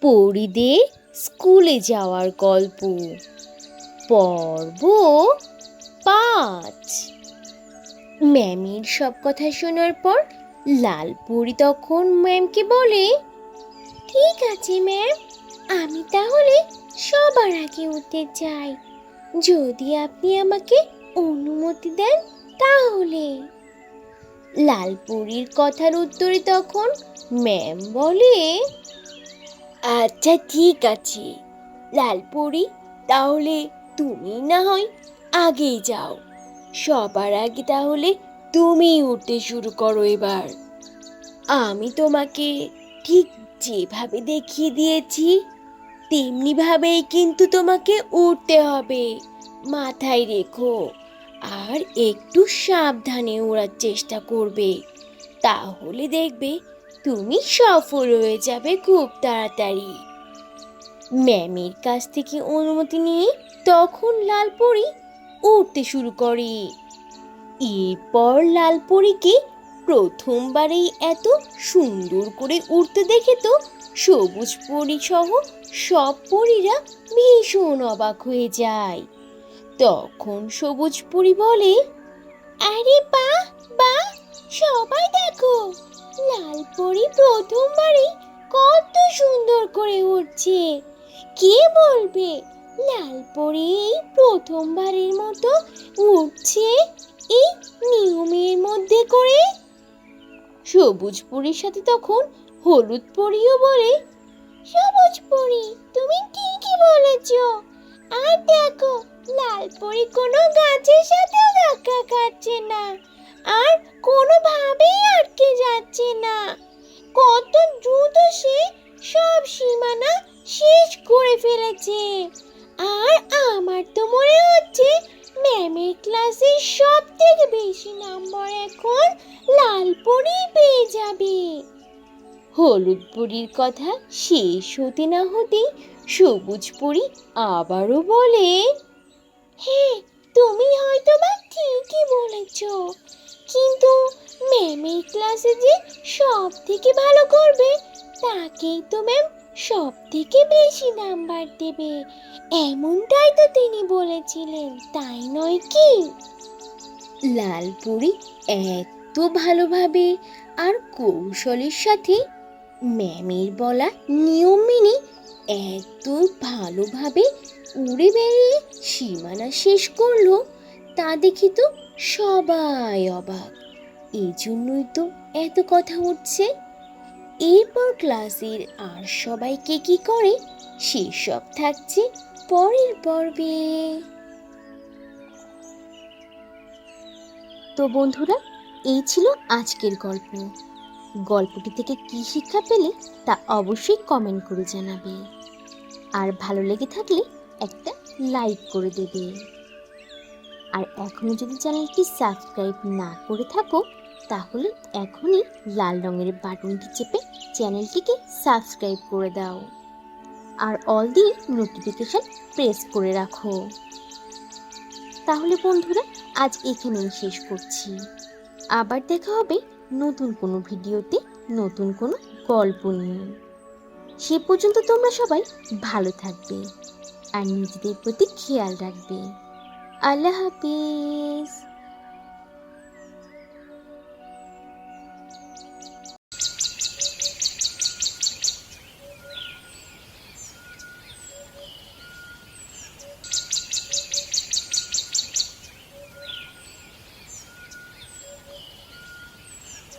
পরিদের স্কুলে যাওয়ার গল্প পর্ব ৫। ম্যামের সব কথা শোনার পর লালপরি তখন ম্যামকে বলে, ঠিক আছে ম্যাম, আমি তাহলে সবার আগে উঠতে চাই, যদি আপনি আমাকে অনুমতি দেন তাহলে। লালপরির কথার উত্তরে তখন ম্যাম বলে, আচ্ছা ঠিক আছে লালপরি, তাহলে তুমি না হয় আগেই যাও। সবার আগে তাহলে তুমি উঠতে শুরু করো এবার। আমি তোমাকে ঠিক যেভাবে দেখিয়ে দিয়েছি তেমনি ভাবেই কিন্তু তোমাকে উঠতে হবে, মাথায় রেখো। আর একটু সাবধানে ওড়ার চেষ্টা করবে, তাহলে দেখবে তুমি সফল হয়ে যাবে খুব তাড়াতাড়ি। ম্যামের কাছ থেকে অনুমতি নিয়ে তখন লালপরি উঠতে শুরু করে। এরপর লালপরীকে প্রথমবারেই এত সুন্দর করে উড়তে দেখে তো সবুজ পরী সহ সব পরীরা ভীষণ অবাক হয়ে যায়। তখন সবুজ পরী বলে, আরে বাহ বাহ, সবাই দেখো, লালপরি প্রথমবারই কত সুন্দর করে উঠছে। কে বলবে লালপরি এই প্রথমবারের মতো উঠছে এই নিয়মের মধ্যে করে? সবুজ পরীর সাথে তখন হলুদ পরীও বলে, সবুজ পরী, তুমি ঠিকই বলেছ। আর দেখো, লালপরি কোনো গাছের সাথেও ধাক্কা খাচ্ছে না, আর কোনোভাবেই আটকে যাচ্ছে না। কত দ্রুত সে সব সীমানা শেষ করে ফেলেছে। আর আমার তো মনে হচ্ছে ম্যামের ক্লাসে সব থেকে বেশি নাম্বার এখন লালপরি পেয়ে যাবে। হলুদ পরীর কথা শেষ হতে না হতেই সবুজ পরী আবারও বলে, হ্যাঁ, তুমি হয়তো বা ঠিকই বলেছ, কিন্তু ম্যামের ক্লাসে যে সব থেকে ভালো করবে তাকেই তো ম্যাম সব থেকে বেশি নাম্বার দেবে, এমনটাই তো তিনি বলেছিলেন, তাই নয় কি? লালপরি এত ভালোভাবে আর কৌশলের সাথে ম্যামের বলা নিয়ম মেনে এত ভালোভাবে উড়ে বেরিয়ে সীমানা শেষ করলো, তা দেখে তো সবাই অবাক। এই জন্যই তো এত কথা উঠছে। এরপর ক্লাসের আর সবাইকে কি করে সেসব থাকছে পরের পর্বে। তো বন্ধুরা, এই ছিল আজকের গল্প। গল্পটি থেকে কি শিক্ষা পেলে তা অবশ্যই কমেন্ট করে জানাবে, আর ভালো লেগে থাকলে একটা লাইক করে দেবে। আর এখনো যদি চ্যানেলটি সাবস্ক্রাইব না করে থাকো তাহলে এখনই লাল রঙের বাটনটি চেপে চ্যানেলটিকে সাবস্ক্রাইব করে দাও, আর অল দিয়ে নোটিফিকেশন প্রেস করে রাখো। তাহলে বন্ধুরা, আজ এখানেই শেষ করছি। আবার দেখা হবে নতুন কোনো ভিডিওতে, নতুন কোনো গল্প নিয়ে। সে পর্যন্ত তোমরা সবাই ভালো থাকবে আর নিজেদের প্রতি খেয়াল রাখবে। আল্লাহ হাফিজ।